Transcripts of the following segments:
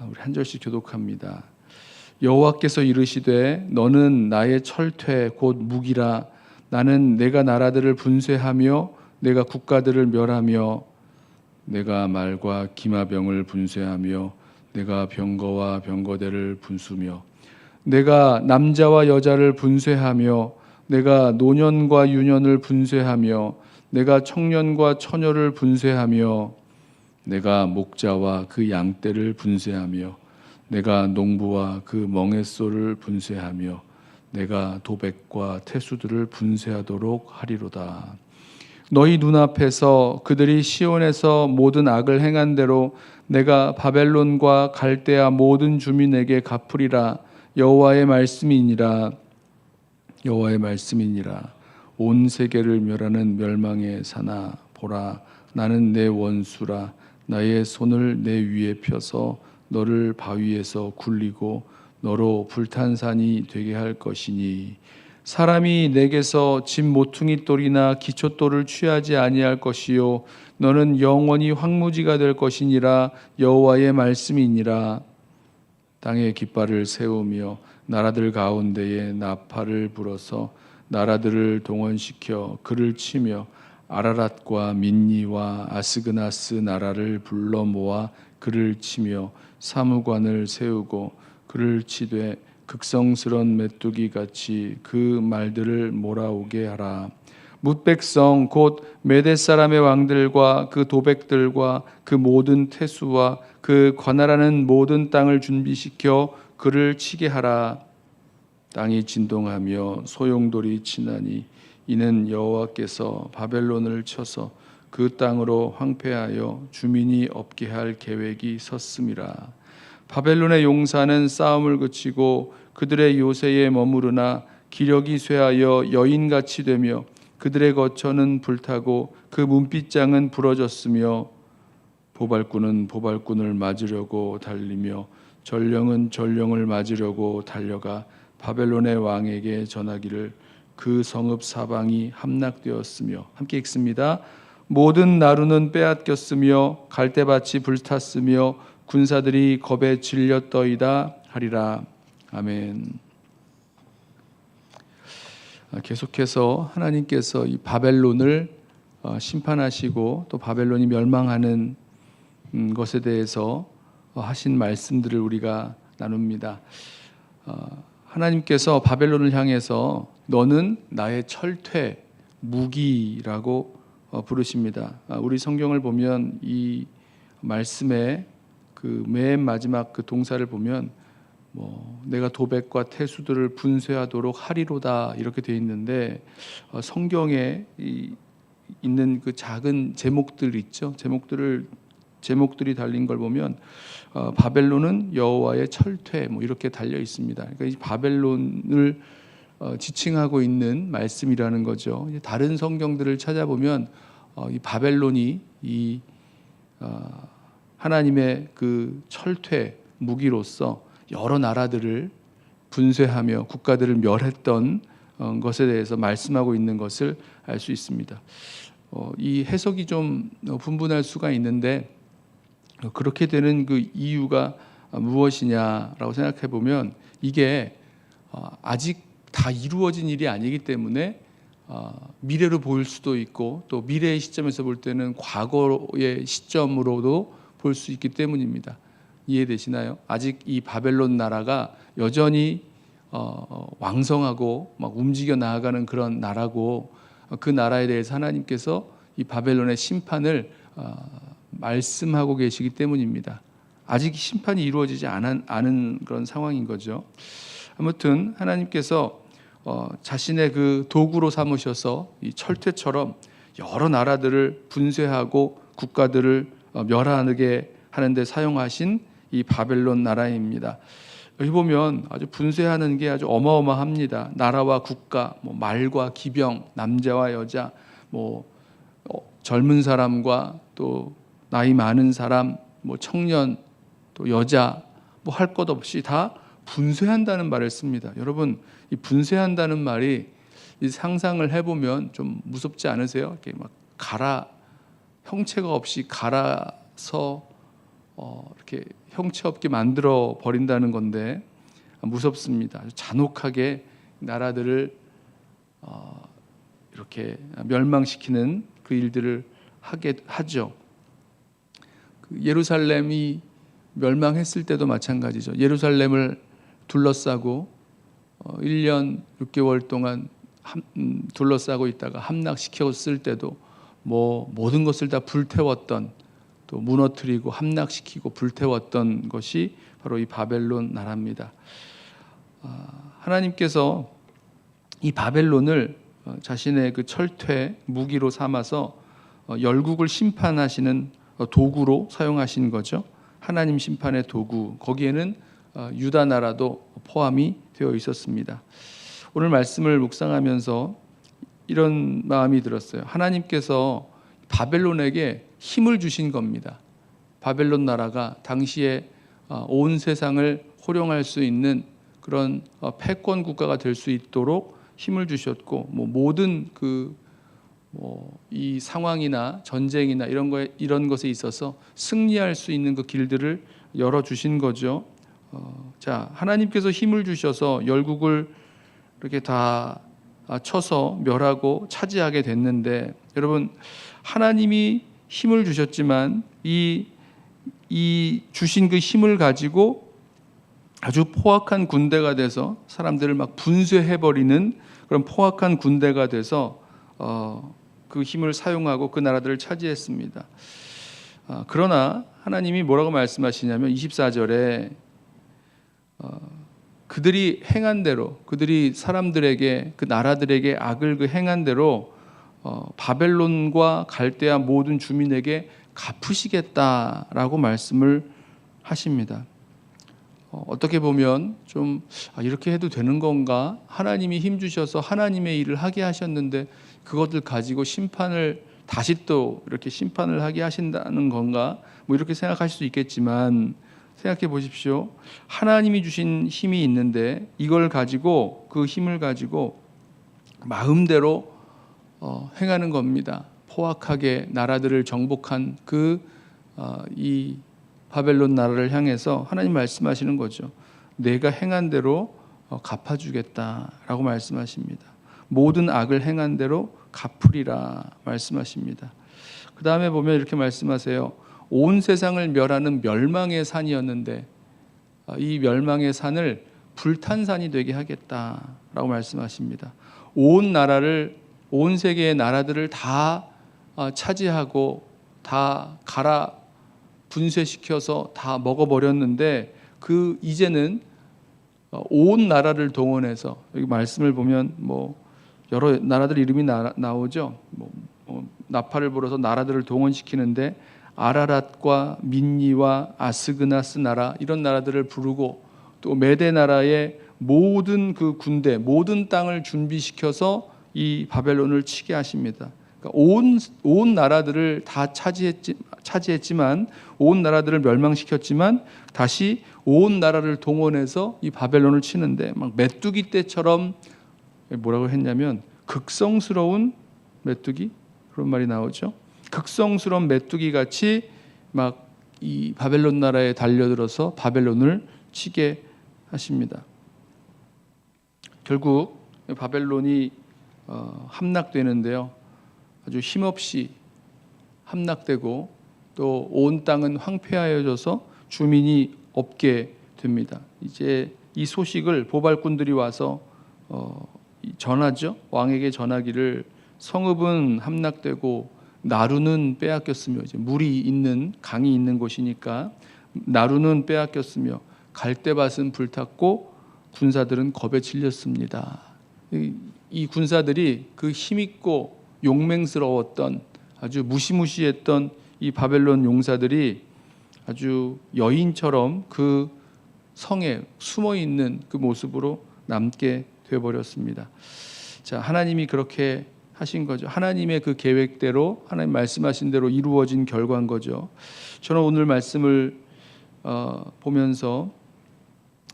우리 한 절씩 교독합니다. 여호와께서 이르시되 너는 나의 철퇴 곧 무기라. 나는 내가 나라들을 분쇄하며 내가 국가들을 멸하며 내가 말과 기마병을 분쇄하며 내가 병거와 병거대를 분수며 내가 남자와 여자를 분쇄하며 내가 노년과 유년을 분쇄하며 내가 청년과 처녀를 분쇄하며 내가 목자와 그 양떼를 분쇄하며 내가 농부와 그 멍에소를 분쇄하며 내가 도백과 태수들을 분쇄하도록 하리로다. 너희 눈앞에서 그들이 시온에서 모든 악을 행한 대로 내가 바벨론과 갈대아 모든 주민에게 갚으리라. 여호와의 말씀이니라. 여호와의 말씀이니라. 온 세계를 멸하는 멸망의 사나 보라. 나는 내 원수라. 나의 손을 내 위에 펴서 너를 바위에서 굴리고 너로 불탄 산이 되게 할 것이니 사람이 내게서 집 모퉁이 돌이나 기초돌을 취하지 아니할 것이요 너는 영원히 황무지가 될 것이니라. 여호와의 말씀이니라. 땅에 깃발을 세우며 나라들 가운데에 나팔을 불어서 나라들을 동원시켜 그를 치며 아라랏과 민니와 아스그나스 나라를 불러 모아 그를 치며 사무관을 세우고 그를 치되 극성스런 메뚜기 같이 그 말들을 몰아오게 하라. 뭇백성 곧 메대 사람의 왕들과 그 도백들과 그 모든 태수와 그 관할하는 모든 땅을 준비시켜 그를 치게 하라. 땅이 진동하며 소용돌이 치나니 이는 여호와께서 바벨론을 쳐서 그 땅으로 황폐하여 주민이 없게 할 계획이 섰음이라. 바벨론의 용사는 싸움을 그치고 그들의 요새에 머무르나 기력이 쇠하여 여인같이 되며 그들의 거처는 불타고 그 문빗장은 부러졌으며 보발꾼은 보발꾼을 맞으려고 달리며 전령은 전령을 맞으려고 달려가 바벨론의 왕에게 전하기를 그 성읍 사방이 함락되었으며 함께 읽습니다. 모든 나루는 빼앗겼으며 갈대밭이 불탔으며 군사들이 겁에 질렸더이다 하리라. 아멘. 계속해서 하나님께서 이 바벨론을 심판하시고 또 바벨론이 멸망하는 것에 대해서 하신 말씀들을 우리가 나눕니다. 하나님께서 바벨론을 향해서 너는 나의 철퇴 무기라고 부르십니다. 우리 성경을 보면 이 말씀의 그 맨 마지막 그 동사를 보면 내가 도백과 태수들을 분쇄하도록 하리로다 이렇게 되어 있는데 성경에 있는 그 작은 제목들 있죠. 제목들이 달린 걸 보면 바벨론은 여호와의 철퇴 이렇게 달려 있습니다. 그러니까 이 바벨론을 지칭하고 있는 말씀이라는 거죠. 다른 성경들을 찾아보면 이 바벨론이 이 하나님의 그 철퇴 무기로서 여러 나라들을 분쇄하며 국가들을 멸했던 것에 대해서 말씀하고 있는 것을 알 수 있습니다. 이 해석이 좀 분분할 수가 있는데 그렇게 되는 그 이유가 무엇이냐라고 생각해 보면 이게 아직 다 이루어진 일이 아니기 때문에 미래로 보일 수도 있고 또 미래의 시점에서 볼 때는 과거의 시점으로도 볼 수 있기 때문입니다. 이해되시나요? 아직 이 바벨론 나라가 여전히 왕성하고 막 움직여 나아가는 그런 나라고 그 나라에 대해서 하나님께서 이 바벨론의 심판을 말씀하고 계시기 때문입니다. 아직 심판이 이루어지지 않은 그런 상황인 거죠. 아무튼 하나님께서 자신의 그 도구로 삼으셔서 이 철퇴처럼 여러 나라들을 분쇄하고 국가들을 멸하게 하는데 사용하신 이 바벨론 나라입니다. 여기 보면 아주 분쇄하는 게 아주 어마어마합니다. 나라와 국가, 말과 기병, 남자와 여자, 젊은 사람과 또 나이 많은 사람, 청년, 또 여자, 할 것 없이 다 분쇄한다는 말을 씁니다. 여러분, 이 분쇄한다는 말이 이 상상을 해보면 좀 무섭지 않으세요? 이렇게 막 형체가 없이 갈아서 이렇게 형체 없게 만들어 버린다는 건데 무섭습니다. 아주 잔혹하게 나라들을 이렇게 멸망시키는 그 일들을 하게 하죠. 그 예루살렘이 멸망했을 때도 마찬가지죠. 예루살렘을 둘러싸고 1년 6개월 동안 둘러싸고 있다가 함락시켰을 때도 뭐 모든 것을 다 불태웠던, 또 무너뜨리고 함락시키고 불태웠던 것이 바로 이 바벨론 나라입니다. 하나님께서 이 바벨론을 자신의 그 철퇴 무기로 삼아서 열국을 심판하시는 도구로 사용하신 거죠. 하나님 심판의 도구, 거기에는 유다 나라도 포함이 되어 있었습니다. 오늘 말씀을 묵상하면서 이런 마음이 들었어요. 하나님께서 바벨론에게 힘을 주신 겁니다. 바벨론 나라가 당시에 온 세상을 호령할 수 있는 그런 패권 국가가 될 수 있도록 힘을 주셨고, 모든 이 상황이나 전쟁이나 이런 것에 있어서 승리할 수 있는 그 길들을 열어 주신 거죠. 자, 하나님께서 힘을 주셔서 열국을 이렇게 다 쳐서 멸하고 차지하게 됐는데, 여러분, 하나님이 힘을 주셨지만 이 주신 그 힘을 가지고 아주 포악한 군대가 돼서 사람들을 막 분쇄해버리는 그런 포악한 군대가 돼서 그 힘을 사용하고 그 나라들을 차지했습니다. 그러나 하나님이 뭐라고 말씀하시냐면 24절에 그들이 행한 대로, 그들이 사람들에게, 그 나라들에게 악을 그 행한 대로 바벨론과 갈대아 모든 주민에게 갚으시겠다라고 말씀을 하십니다. 어떻게 보면 좀 이렇게 해도 되는 건가? 하나님이 힘 주셔서 하나님의 일을 하게 하셨는데 그것을 가지고 심판을 다시 또 이렇게 심판을 하게 하신다는 건가? 이렇게 생각하실 수 있겠지만, 생각해 보십시오. 하나님이 주신 힘이 있는데 이걸 가지고, 그 힘을 가지고 마음대로 행하는 겁니다. 포악하게 나라들을 정복한 이 바벨론 나라를 향해서 하나님 말씀하시는 거죠. 내가 행한 대로 갚아주겠다라고 말씀하십니다. 모든 악을 행한 대로 갚으리라 말씀하십니다. 그 다음에 보면 이렇게 말씀하세요. 온 세상을 멸하는 멸망의 산이었는데 이 멸망의 산을 불탄산이 되게 하겠다라고 말씀하십니다. 온 세계의 나라들을 다 차지하고 다 분쇄시켜서 다 먹어버렸는데, 이제는 온 나라를 동원해서, 여기 말씀을 보면 여러 나라들 이름이 나오죠. 나팔을 불어서 나라들을 동원시키는데 아라랏과 민니와 아스그나스 나라, 이런 나라들을 부르고, 또 메대 나라의 모든 그 군대, 모든 땅을 준비시켜서 이 바벨론을 치게 하십니다. 그러니까 온 나라들을 다 차지했지만, 온 나라들을 멸망시켰지만 다시 온 나라를 동원해서 이 바벨론을 치는데, 막 메뚜기 떼처럼, 뭐라고 했냐면 극성스러운 메뚜기, 그런 말이 나오죠. 극성스러운 메뚜기 같이 막 이 바벨론 나라에 달려들어서 바벨론을 치게 하십니다. 결국 바벨론이 함락되는데요, 아주 힘없이 함락되고 또 온 땅은 황폐하여져서 주민이 없게 됩니다. 이제 이 소식을 보발꾼들이 와서 전하죠. 왕에게 전하기를 성읍은 함락되고 나루는 빼앗겼으며, 이제 물이 있는 강이 있는 곳이니까 나루는 빼앗겼으며 갈대밭은 불탔고 군사들은 겁에 질렸습니다. 이 군사들이 그 힘있고 용맹스러웠던, 아주 무시무시했던 이 바벨론 용사들이 아주 여인처럼 그 성에 숨어 있는 그 모습으로 남게 되어버렸습니다. 자, 하나님이 그렇게 하신 거죠. 하나님의 그 계획대로, 하나님 말씀하신 대로 이루어진 결과인 거죠. 저는 오늘 말씀을 보면서,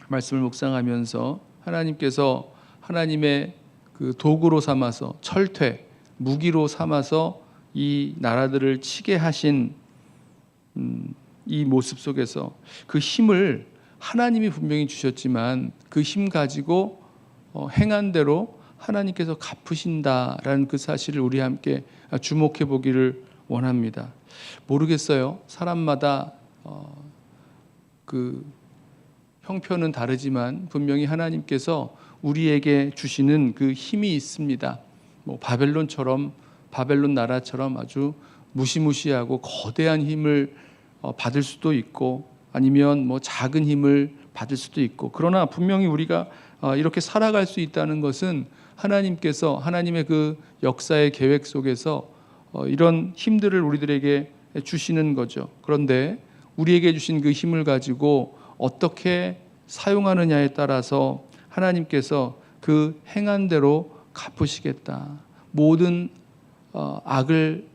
말씀을 묵상하면서 하나님께서 하나님의 그 도구로 삼아서, 철퇴, 무기로 삼아서 이 나라들을 치게 하신 이 모습 속에서 그 힘을 하나님이 분명히 주셨지만 그 힘 가지고 행한 대로 하나님께서 갚으신다라는 그 사실을 우리 함께 주목해 보기를 원합니다. 모르겠어요. 사람마다 그 형편은 다르지만 분명히 하나님께서 우리에게 주시는 그 힘이 있습니다. 뭐 바벨론 나라처럼 아주 무시무시하고 거대한 힘을 받을 수도 있고 아니면 뭐 작은 힘을 받을 수도 있고, 그러나 분명히 우리가 이렇게 살아갈 수 있다는 것은 하나님께서 하나님의 그 역사의 계획 속에서 이런 힘들을 우리들에게 주시는 거죠. 그런데 우리에게 주신 그 힘을 가지고 어떻게 사용하느냐에 따라서 하나님께서 그 행한 대로 갚으시겠다. 모든 악을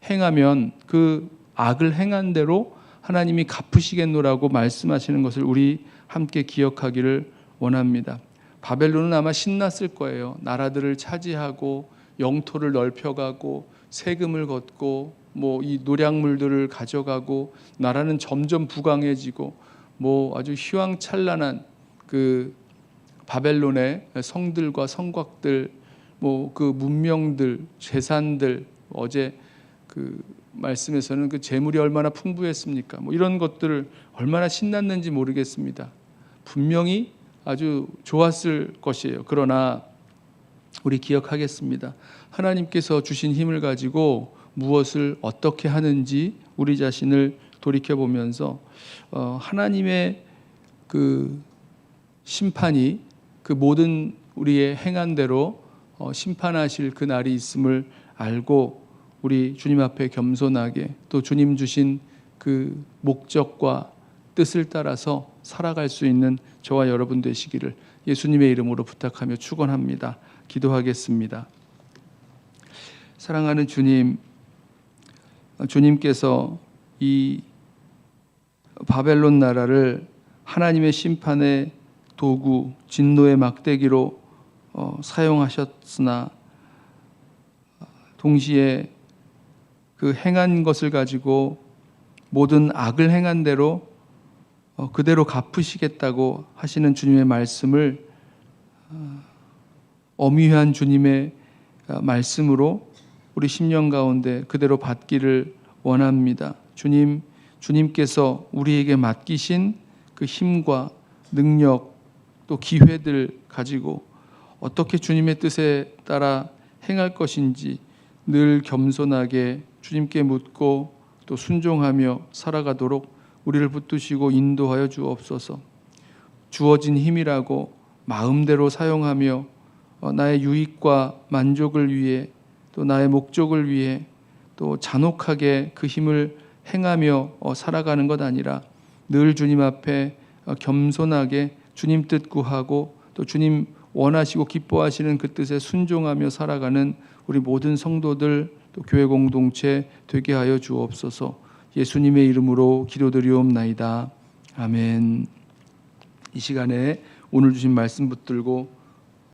행하면 그 악을 행한 대로 하나님이 갚으시겠노라고 말씀하시는 것을 우리 함께 기억하기를 원합니다. 바벨론은 아마 신났을 거예요. 나라들을 차지하고 영토를 넓혀가고 세금을 걷고 뭐 이 노략물들을 가져가고 나라는 점점 부강해지고 뭐 아주 휘황찬란한 그 바벨론의 성들과 성곽들, 뭐 그 문명들, 재산들, 어제 그 말씀에서는 그 재물이 얼마나 풍부했습니까? 뭐 이런 것들을 얼마나 신났는지 모르겠습니다. 분명히 아주 좋았을 것이에요. 그러나 우리 기억하겠습니다. 하나님께서 주신 힘을 가지고 무엇을 어떻게 하는지 우리 자신을 돌이켜 보면서 하나님의 그 심판이 그 모든 우리의 행한 대로 심판하실 그 날이 있음을 알고 우리 주님 앞에 겸손하게 또 주님 주신 그 목적과 뜻을 따라서 살아갈 수 있는 저와 여러분 되시기를 예수님의 이름으로 부탁하며 축원합니다. 기도하겠습니다. 사랑하는 주님, 주님께서 이 바벨론 나라를 하나님의 심판의 도구, 진노의 막대기로 사용하셨으나 동시에 그 행한 것을 가지고 모든 악을 행한 대로 그대로 갚으시겠다고 하시는 주님의 말씀을 엄위한 주님의 말씀으로 우리 심령 가운데 그대로 받기를 원합니다. 주님께서 우리에게 맡기신 그 힘과 능력 또 기회들 가지고 어떻게 주님의 뜻에 따라 행할 것인지 늘 겸손하게 주님께 묻고 또 순종하며 살아가도록 우리를 붙드시고 인도하여 주옵소서. 주어진 힘이라고 마음대로 사용하며 나의 유익과 만족을 위해 또 나의 목적을 위해 또 잔혹하게 그 힘을 행하며 살아가는 것 아니라 늘 주님 앞에 겸손하게 주님 뜻 구하고 또 주님 원하시고 기뻐하시는 그 뜻에 순종하며 살아가는 우리 모든 성도들 또 교회 공동체 되게 하여 주옵소서. 예수님의 이름으로 기도드리옵나이다. 아멘. 이 시간에 오늘 주신 말씀 붙들고